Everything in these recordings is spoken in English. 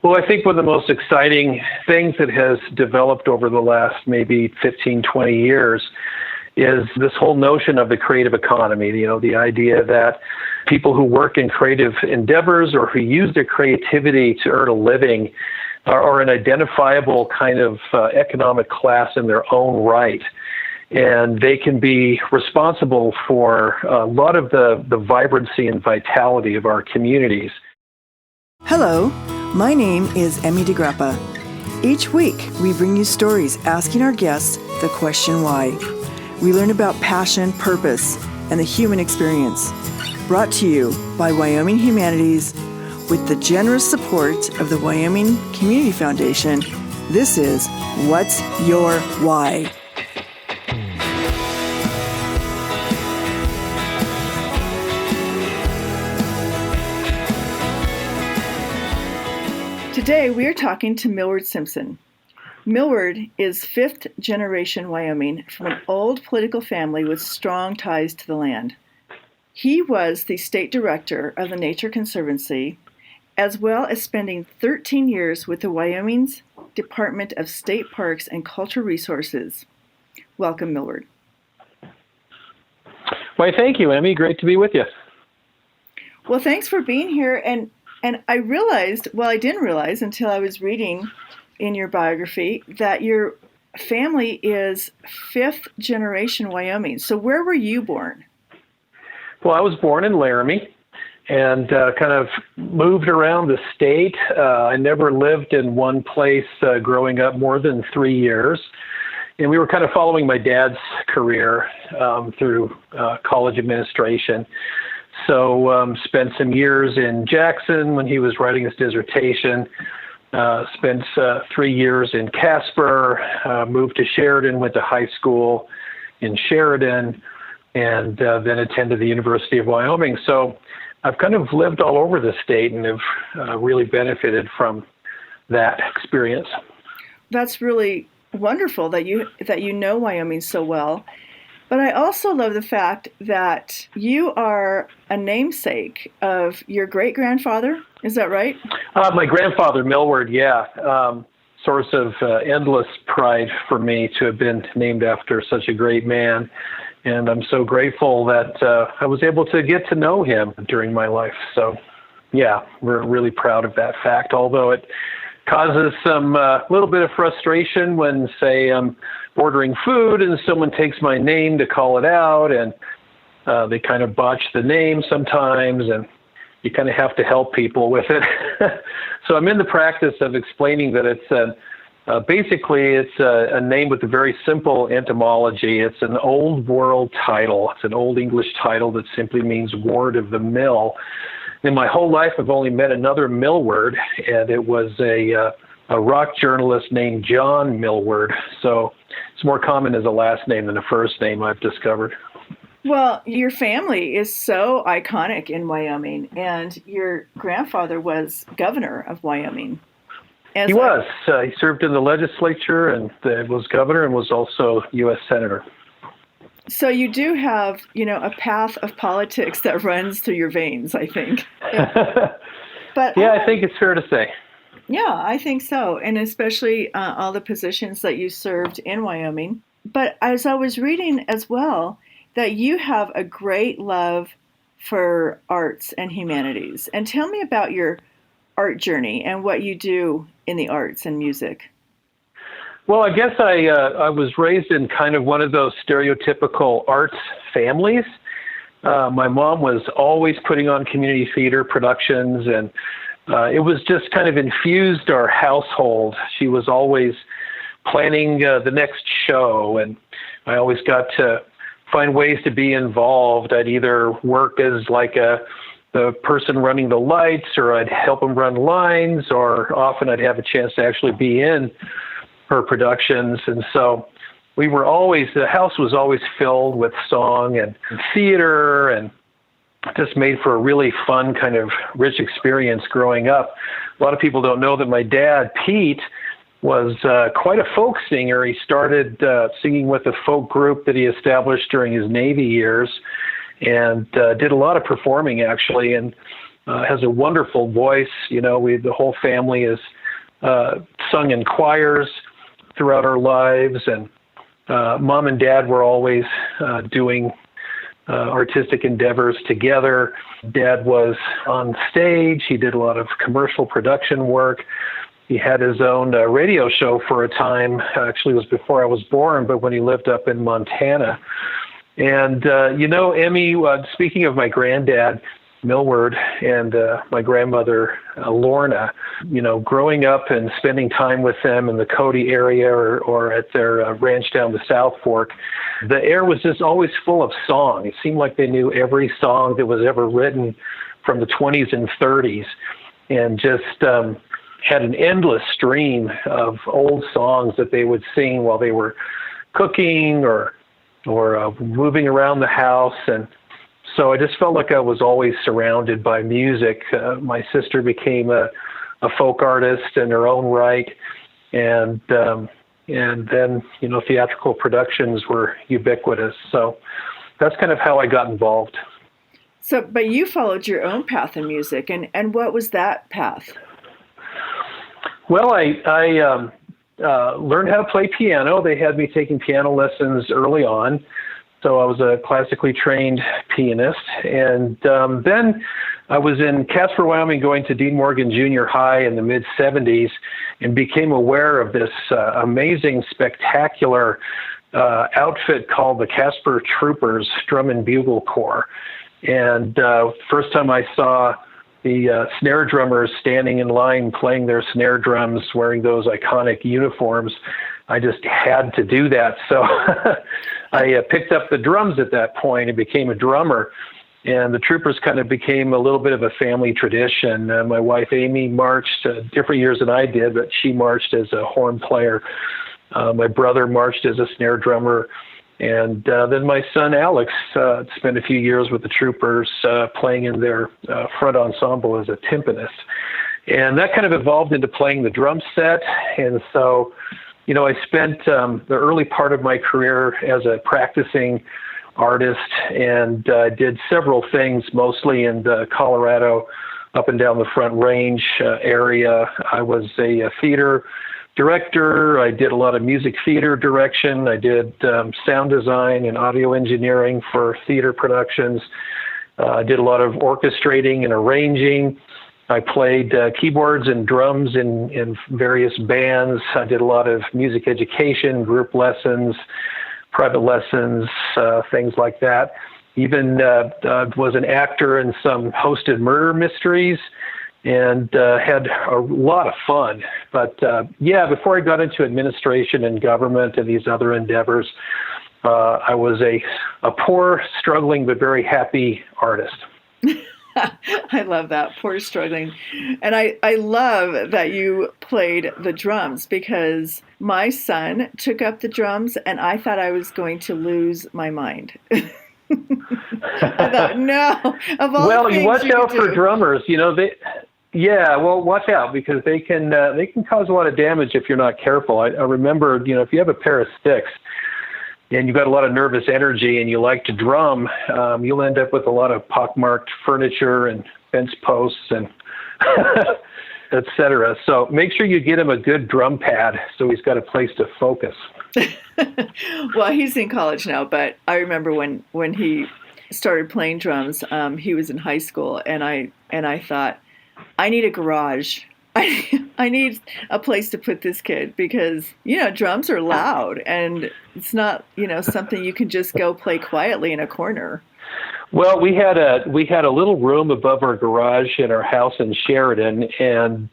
Well, I think one of the most exciting things that has developed over the last maybe 15, 20 years is this whole notion of the creative economy, the idea that people who work in creative endeavors or who use their creativity to earn a living are an identifiable kind of economic class in their own right. And they can be responsible for a lot of the vibrancy and vitality of our communities. Hello, my name is Emmy DeGrappa. Each week, we bring you stories asking our guests the question why. We learn about passion, purpose, and the human experience. Brought to you by Wyoming Humanities with the generous support of the Wyoming Community Foundation. This is What's Your Why? Today, we are talking to Milward Simpson. Milward is fifth generation Wyoming from an old political family with strong ties to the land. He was the state director of the Nature Conservancy, as well as spending 13 years with the Wyoming's Department of State Parks and Cultural Resources. Welcome, Milward. Why, thank you, Emmy. Great to be with you. Well, thanks for being here. And I realized, well, I didn't realize until I was reading in your biography that your family is fifth generation Wyoming. So where were you born? Well, I was born in Laramie and kind of moved around the state. I never lived in one place growing up more than 3 years. And we were kind of following my dad's career through college administration. So spent some years in Jackson when he was writing his dissertation, spent 3 years in Casper, moved to Sheridan, went to high school in Sheridan, and then attended the University of Wyoming. So I've kind of lived all over the state and have really benefited from that experience. That's really wonderful that you know Wyoming so well. But I also love the fact that you are a namesake of your great-grandfather. Is that right? My grandfather, Milward, yeah. Source of endless pride for me to have been named after such a great man. And I'm so grateful that I was able to get to know him during my life. So, yeah, we're really proud of that fact, although it causes some little bit of frustration when, say, I'm ordering food and someone takes my name to call it out, and they kind of botch the name sometimes, and you kind of have to help people with it. So I'm in the practice of explaining that it's basically it's a name with a very simple etymology. It's an old world title. It's an old English title that simply means ward of the mill. In my whole life, I've only met another Milward, and it was a rock journalist named John Milward. So it's more common as a last name than a first name, I've discovered. Well, your family is so iconic in Wyoming, and your grandfather was governor of Wyoming. He was. He served in the legislature and was governor and was also U.S. Senator. So you do have, a path of politics that runs through your veins, I think. But yeah, I think it's fair to say. Yeah, I think so. And especially all the positions that you served in Wyoming. But as I was reading as well, that you have a great love for arts and humanities. And tell me about your art journey and what you do in the arts and music. Well, I guess I was raised in kind of one of those stereotypical arts families. My mom was always putting on community theater productions, and it was just kind of infused our household. She was always planning the next show, and I always got to find ways to be involved. I'd either work as like the person running the lights, or I'd help them run lines, or often I'd have a chance to actually be in her productions. And so the house was always filled with song and theater, and just made for a really fun kind of rich experience growing up. A lot of people don't know that my dad, Pete, was quite a folk singer. He started singing with a folk group that he established during his Navy years, and did a lot of performing, actually. And has a wonderful voice. The whole family has sung in choirs throughout our lives, and Mom and Dad were always doing artistic endeavors together. Dad was on stage. He did a lot of commercial production work. He had his own radio show for a time. Actually, it was before I was born, but when he lived up in Montana. And, Emmy, speaking of my granddad, Milward, and my grandmother, Lorna, growing up and spending time with them in the Cody area or at their ranch down the South Fork, the air was just always full of song. It seemed like they knew every song that was ever written from the 20s and 30s, and just had an endless stream of old songs that they would sing while they were cooking or moving around the house. And so I just felt like I was always surrounded by music. My sister became a folk artist in her own right, and then theatrical productions were ubiquitous. So that's kind of how I got involved. So, but you followed your own path in music, and what was that path? Well, I learned how to play piano. They had me taking piano lessons early on. So I was a classically trained pianist. And then I was in Casper, Wyoming, going to Dean Morgan Junior High in the mid-'70s and became aware of this amazing, spectacular outfit called the Casper Troopers Drum and Bugle Corps. And first time I saw the snare drummers standing in line playing their snare drums, wearing those iconic uniforms, I just had to do that. So I picked up the drums at that point and became a drummer. And the Troopers kind of became a little bit of a family tradition. My wife, Amy, marched different years than I did, but she marched as a horn player. My brother marched as a snare drummer. And then my son, Alex, spent a few years with the Troopers playing in their front ensemble as a timpanist. And that kind of evolved into playing the drum set. And so, I spent the early part of my career as a practicing artist and did several things, mostly in the Colorado, up and down the Front Range area. I was a theater director. I did a lot of music theater direction. I did sound design and audio engineering for theater productions. I did a lot of orchestrating and arranging. I played keyboards and drums in various bands. I did a lot of music education, group lessons, private lessons, things like that. Even was an actor in some hosted murder mysteries, and had a lot of fun. But before I got into administration and government and these other endeavors, I was a poor, struggling, but very happy artist. I love that, poor, struggling. And I love that you played the drums, because my son took up the drums and I thought I was going to lose my mind. I thought, no, of all well, things you watch out for do. drummers. Watch out, because they can cause a lot of damage if you're not careful. I remember, if you have a pair of sticks and you've got a lot of nervous energy and you like to drum, you'll end up with a lot of pockmarked furniture and fence posts and et cetera. So make sure you get him a good drum pad so he's got a place to focus. Well, he's in college now, but I remember when he started playing drums, he was in high school, and I thought, I need a garage. I need a place to put this kid, because, drums are loud, and it's not, something you can just go play quietly in a corner. Well, we had a little room above our garage in our house in Sheridan, and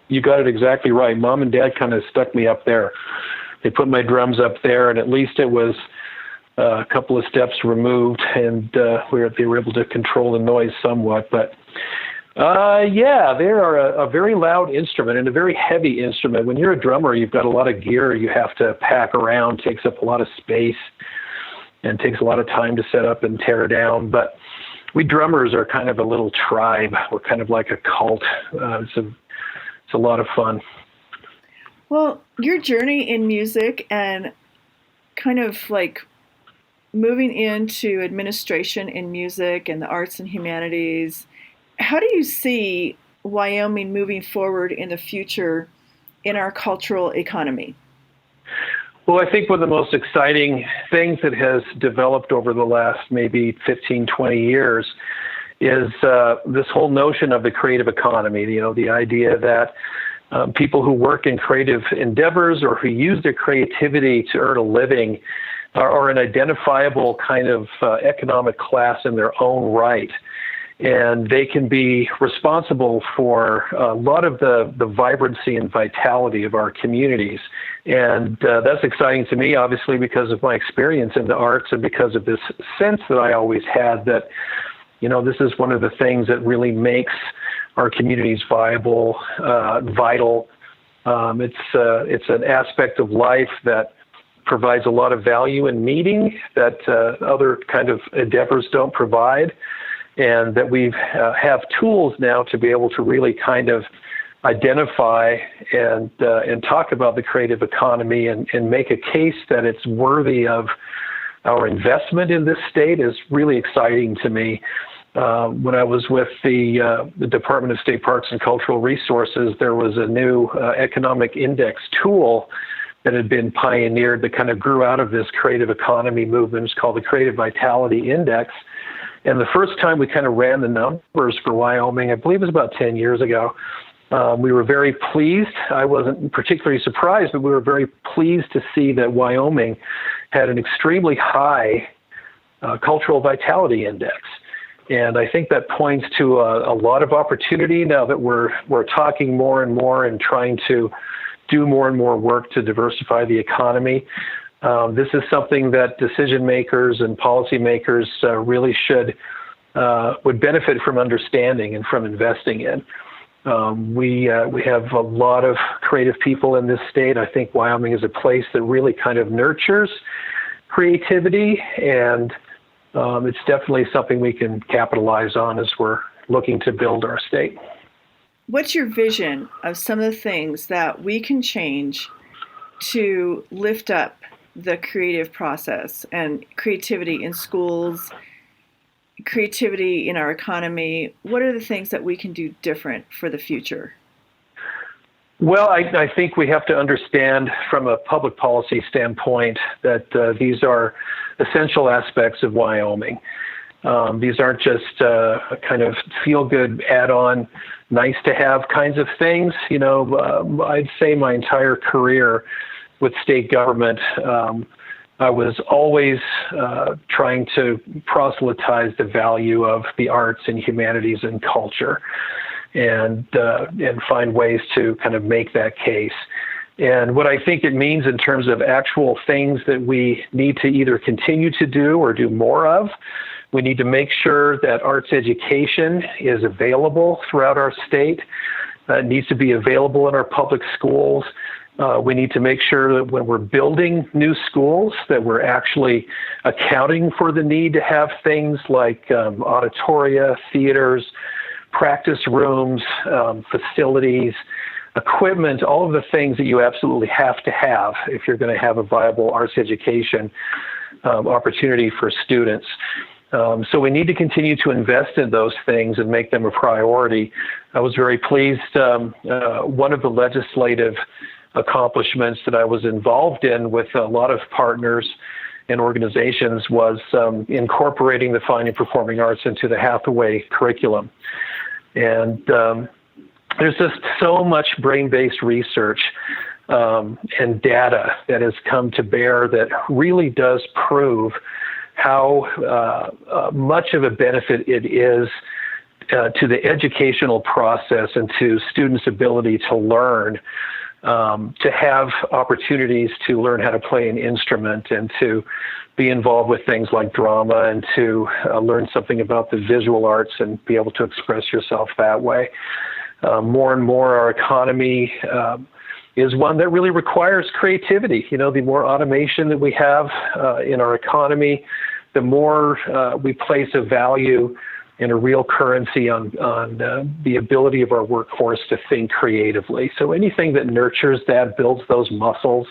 you got it exactly right. Mom and Dad kind of stuck me up there. They put my drums up there, and at least it was a couple of steps removed, and they were able to control the noise somewhat. But they are a very loud instrument and a very heavy instrument. When you're a drummer, you've got a lot of gear you have to pack around, takes up a lot of space, and takes a lot of time to set up and tear down. But we drummers are kind of a little tribe. We're kind of like a cult. It's a lot of fun. Well, your journey in music and kind of like moving into administration in music and the arts and humanities, How do you see Wyoming moving forward in the future in our cultural economy? Well, I think one of the most exciting things that has developed over the last maybe 15, 20 years is this whole notion of the creative economy, the idea that people who work in creative endeavors or who use their creativity to earn a living are an identifiable kind of economic class in their own right. And they can be responsible for a lot of the vibrancy and vitality of our communities. And that's exciting to me, obviously, because of my experience in the arts and because of this sense that I always had that, this is one of the things that really makes our communities vital. It's an aspect of life that provides a lot of value and meaning that other kind of endeavors don't provide. And that we have tools now to be able to really kind of identify and talk about the creative economy and make a case that it's worthy of our investment in this state is really exciting to me. When I was with the Department of State Parks and Cultural Resources, there was a new economic index tool that had been pioneered that kind of grew out of this creative economy movement. It's called the Creative Vitality Index. And the first time we kind of ran the numbers for Wyoming, I believe it was about 10 years ago, we were very pleased. I wasn't particularly surprised, but we were very pleased to see that Wyoming had an extremely high cultural vitality index. And I think that points to a lot of opportunity now that we're talking more and more and trying to do more and more work to diversify the economy. This is something that decision makers and policymakers really would benefit from understanding and from investing in. We have a lot of creative people in this state. I think Wyoming is a place that really kind of nurtures creativity, and it's definitely something we can capitalize on as we're looking to build our state. What's your vision of some of the things that we can change to lift up the creative process and creativity in schools, creativity in our economy? What are the things that we can do different for the future? Well, I think we have to understand from a public policy standpoint that these are essential aspects of Wyoming. These aren't just kind of feel-good add-on, nice-to-have kinds of things. I'd say my entire career with state government, I was always trying to proselytize the value of the arts and humanities and culture, and find ways to kind of make that case. And what I think it means in terms of actual things that we need to either continue to do or do more of, we need to make sure that arts education is available throughout our state. It needs to be available in our public schools. We need to make sure that when we're building new schools, that we're actually accounting for the need to have things like auditoria, theaters, practice rooms, facilities, equipment, all of the things that you absolutely have to have if you're going to have a viable arts education opportunity for students. So we need to continue to invest in those things and make them a priority. I was very pleased. One of the legislative accomplishments that I was involved in with a lot of partners and organizations was incorporating the fine and performing arts into the Hathaway curriculum. And there's just so much brain-based research and data that has come to bear that really does prove how much of a benefit it is to the educational process and to students' ability to learn, to have opportunities to learn how to play an instrument and to be involved with things like drama and to learn something about the visual arts and be able to express yourself that way. More and more our economy is one that really requires creativity. The more automation that we have in our economy, the more we place a value and a real currency on the ability of our workforce to think creatively. So anything that nurtures that, builds those muscles,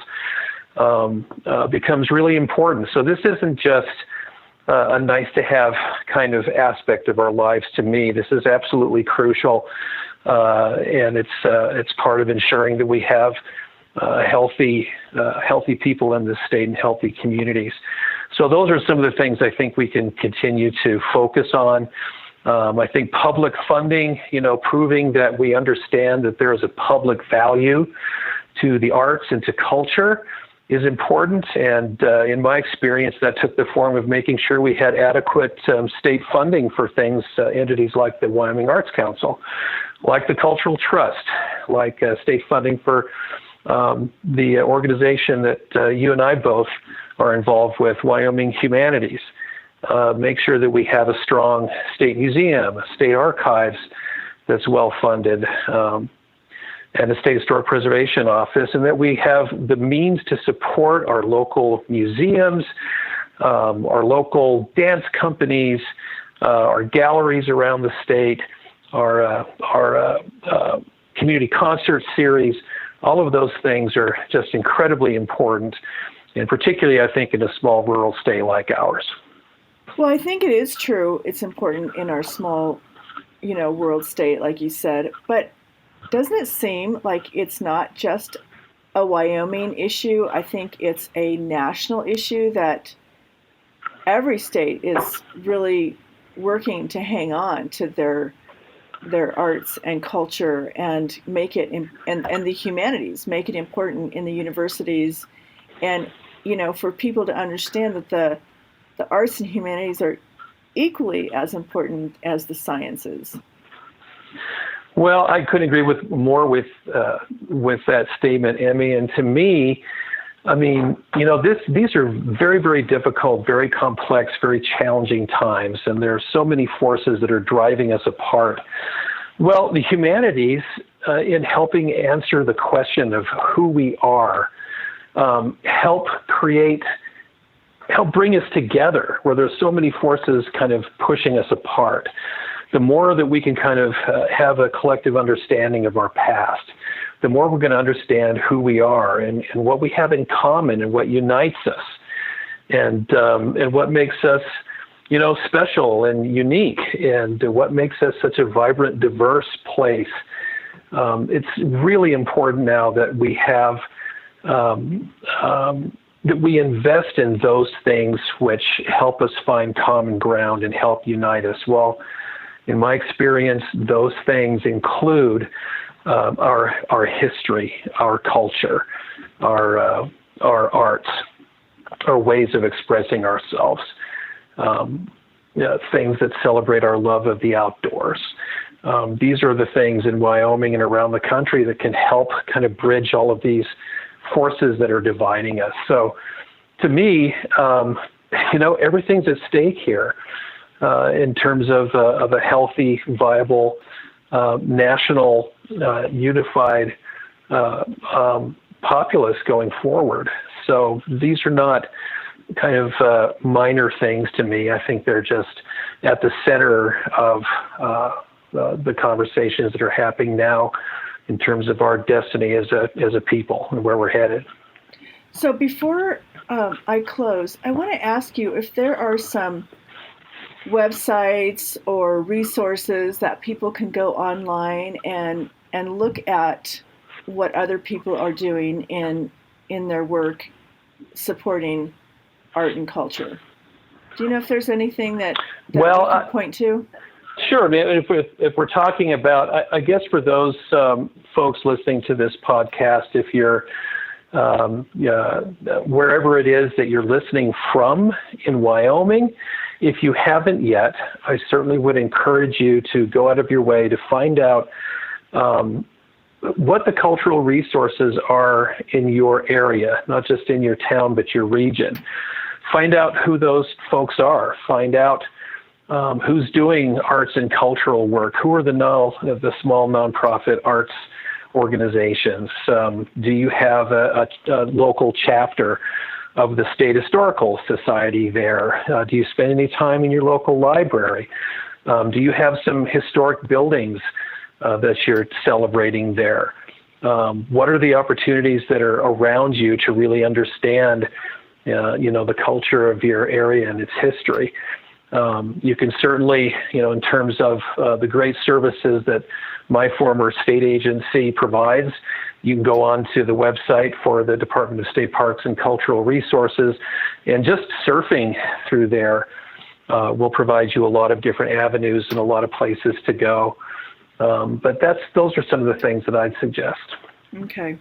becomes really important. So this isn't just a nice-to-have kind of aspect of our lives to me. This is absolutely crucial, and it's part of ensuring that we have healthy people in this state and healthy communities. So those are some of the things I think we can continue to focus on. I think public funding, proving that we understand that there is a public value to the arts and to culture is important. And in my experience, that took the form of making sure we had adequate state funding for things, entities like the Wyoming Arts Council, like the Cultural Trust, like state funding for the organization that you and I both are involved with, Wyoming Humanities. Make sure that we have a strong state museum, state archives that's well funded, and a state historic preservation office, and that we have the means to support our local museums, our local dance companies, our galleries around the state, our community concert series. All of those things are just incredibly important, and particularly, I think, in a small rural state like ours. Well, I think it is true. It's important in our small, rural state, like you said. But doesn't it seem like it's not just a Wyoming issue? I think it's a national issue that every state is really working to hang on to their arts and culture and make it and the humanities, make it important in the universities, and for people to understand that the arts and humanities are equally as important as the sciences. Well, I couldn't agree more with that statement, Emmy. And to me, I mean, these are very, very difficult, very complex, very challenging times, and there are so many forces that are driving us apart. Well, the humanities, in helping answer the question of who we are, help bring us together, where there's so many forces kind of pushing us apart. The more that we can kind of have a collective understanding of our past, the more we're going to understand who we are and what we have in common and what unites us, and what makes us, special and unique, and what makes us such a vibrant, diverse place. It's really important now that we have that we invest in those things which help us find common ground and help unite us. Well, in my experience, those things include our history, our culture, our arts, our ways of expressing ourselves, things that celebrate our love of the outdoors. These are the things in Wyoming and around the country that can help kind of bridge all of these forces that are dividing us. So to me, everything's at stake here in terms of a healthy, viable, national, unified populace going forward. So these are not kind of minor things to me. I think they're just at the center of the conversations that are happening now in terms of our destiny as a people and where we're headed. So before I close, I want to ask you if there are some websites or resources that people can go online and look at what other people are doing in their work supporting art and culture. Do you know if there's anything that you can point to? Sure. I mean, if we're talking about, I guess for those folks listening to this podcast, if you're wherever it is that you're listening from in Wyoming, if you haven't yet, I certainly would encourage you to go out of your way to find out what the cultural resources are in your area, not just in your town, but your region. Find out who those folks are. Find out who's doing arts and cultural work. Who are the small nonprofit arts organizations? Do you have a local chapter of the State Historical Society there? Do you spend any time in your local library? Do you have some historic buildings that you're celebrating there? What are the opportunities that are around you to really understand the culture of your area and its history. You can certainly, in terms of the great services that my former state agency provides, you can go on to the website for the Department of State Parks and Cultural Resources, and just surfing through there will provide you a lot of different avenues and a lot of places to go. But those are some of the things that I'd suggest. Okay,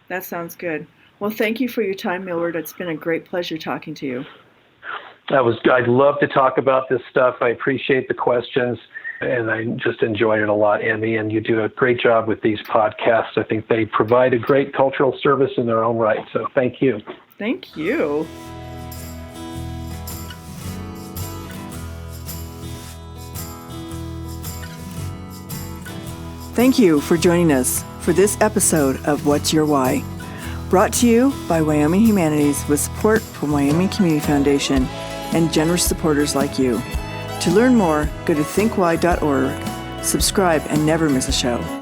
that sounds good. Well, thank you for your time, Milward. It's been a great pleasure talking to you. I'd love to talk about this stuff. I appreciate the questions, and I just enjoyed it a lot, Emmy, and you do a great job with these podcasts. I think they provide a great cultural service in their own right, so thank you. Thank you. Thank you for joining us for this episode of What's Your Why? Brought to you by Wyoming Humanities with support from Wyoming Community Foundation and generous supporters like you. To learn more, go to thinkwhy.org, subscribe, and never miss a show.